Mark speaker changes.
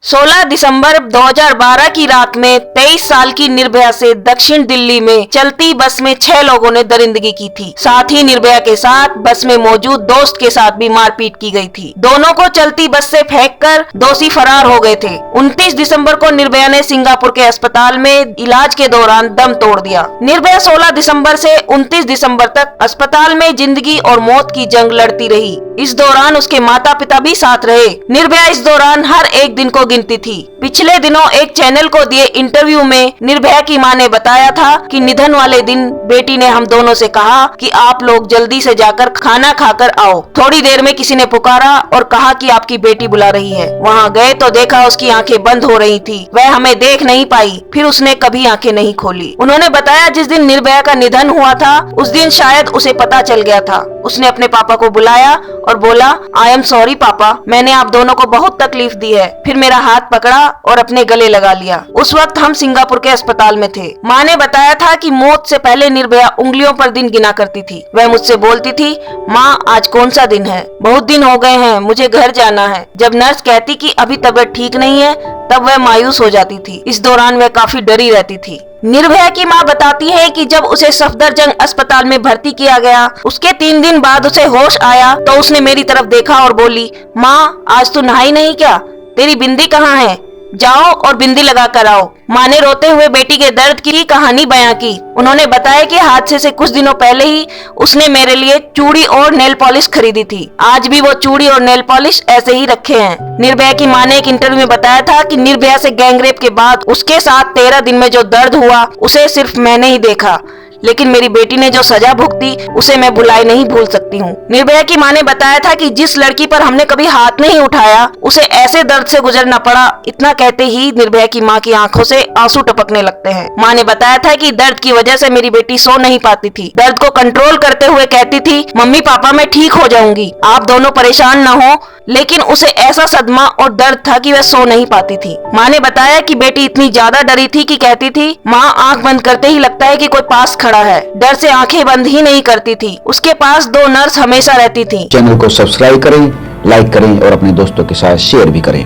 Speaker 1: 16 दिसंबर 2012 की रात में 23 साल की निर्भया से दक्षिण दिल्ली में चलती बस में 6 लोगों ने दरिंदगी की थी। साथ ही निर्भया के साथ बस में मौजूद दोस्त के साथ भी मारपीट की गई थी। दोनों को चलती बस से फेंककर दोषी फरार हो गए थे। 29 दिसंबर को निर्भया ने सिंगापुर के अस्पताल में इलाज के दौरान दम तोड़ दिया। निर्भया 16 दिसंबर से 29 दिसंबर तक अस्पताल में जिंदगी और मौत की जंग लड़ती रही। इस दौरान उसके माता पिता भी साथ रहे। निर्भया इस दौरान हर एक दिन को गिनती थी। पिछले दिनों एक चैनल को दिए इंटरव्यू में निर्भया की मां ने बताया था कि निधन वाले दिन बेटी ने हम दोनों से कहा कि आप लोग जल्दी से जाकर खाना खाकर आओ। थोड़ी देर में किसी ने पुकारा और कहा कि आपकी बेटी बुला रही है। वहाँ गए तो देखा उसकी आंखें बंद हो रही थी। वह हमें देख नहीं पाई, फिर उसने कभी आंखें नहीं खोली। उन्होंने बताया जिस दिन निर्भया का निधन हुआ था उस दिन शायद उसे पता चल गया था। उसने अपने पापा को बुलाया और बोला, आई एम सॉरी पापा, मैंने आप दोनों को बहुत तकलीफ दी है। फिर मेरा हाथ पकड़ा और अपने गले लगा लिया। उस वक्त हम सिंगापुर के अस्पताल में थे। माँ ने बताया था कि मौत से पहले निर्भया उंगलियों पर दिन गिना करती थी। वह मुझसे बोलती थी, माँ आज कौन सा दिन है, बहुत दिन हो गए हैं, मुझे घर जाना है। जब नर्स कहती कि अभी तबीयत ठीक नहीं है तब वह मायूस हो जाती थी। इस दौरान वह काफी डरी रहती थी। निर्भया की मां बताती है कि जब उसे सफदरजंग अस्पताल में भर्ती किया गया उसके 3 दिन बाद उसे होश आया तो उसने मेरी तरफ देखा और बोली, माँ आज तू नहाई नहीं क्या, तेरी बिंदी कहाँ है, जाओ और बिंदी लगा कर आओ। माँ ने रोते हुए बेटी के दर्द की कहानी बयां की। उन्होंने बताया कि हादसे से कुछ दिनों पहले ही उसने मेरे लिए चूड़ी और नेल पॉलिश खरीदी थी। आज भी वो चूड़ी और नेल पॉलिश ऐसे ही रखे हैं। निर्भया की माँ ने एक इंटरव्यू में बताया था कि निर्भया से गैंगरेप के बाद उसके साथ 13 दिन में जो दर्द हुआ उसे सिर्फ मैंने ही देखा, लेकिन मेरी बेटी ने जो सजा भुगती उसे मैं भुलाए नहीं भूल सकती हूँ। निर्भया की माँ ने बताया था कि जिस लड़की पर हमने कभी हाथ नहीं उठाया उसे ऐसे दर्द से गुजरना पड़ा। इतना कहते ही निर्भया की माँ की आंखों से आंसू टपकने लगते हैं। माँ ने बताया था कि दर्द की वजह से मेरी बेटी सो नहीं पाती थी। दर्द को कंट्रोल करते हुए कहती थी, मम्मी पापा मैं ठीक हो जाऊंगी, आप दोनों परेशान न हो। लेकिन उसे ऐसा सदमा और दर्द था कि वह सो नहीं पाती थी। माँ ने बताया कि बेटी इतनी ज्यादा डरी थी कि कहती थी, माँ आंख बंद करते ही लगता है कि कोई पास खड़ा है। डर से आंखें बंद ही नहीं करती थी। उसके पास 2 नर्स हमेशा रहती थी।
Speaker 2: चैनल को सब्सक्राइब करें, लाइक करें और अपने दोस्तों के साथ शेयर भी करें।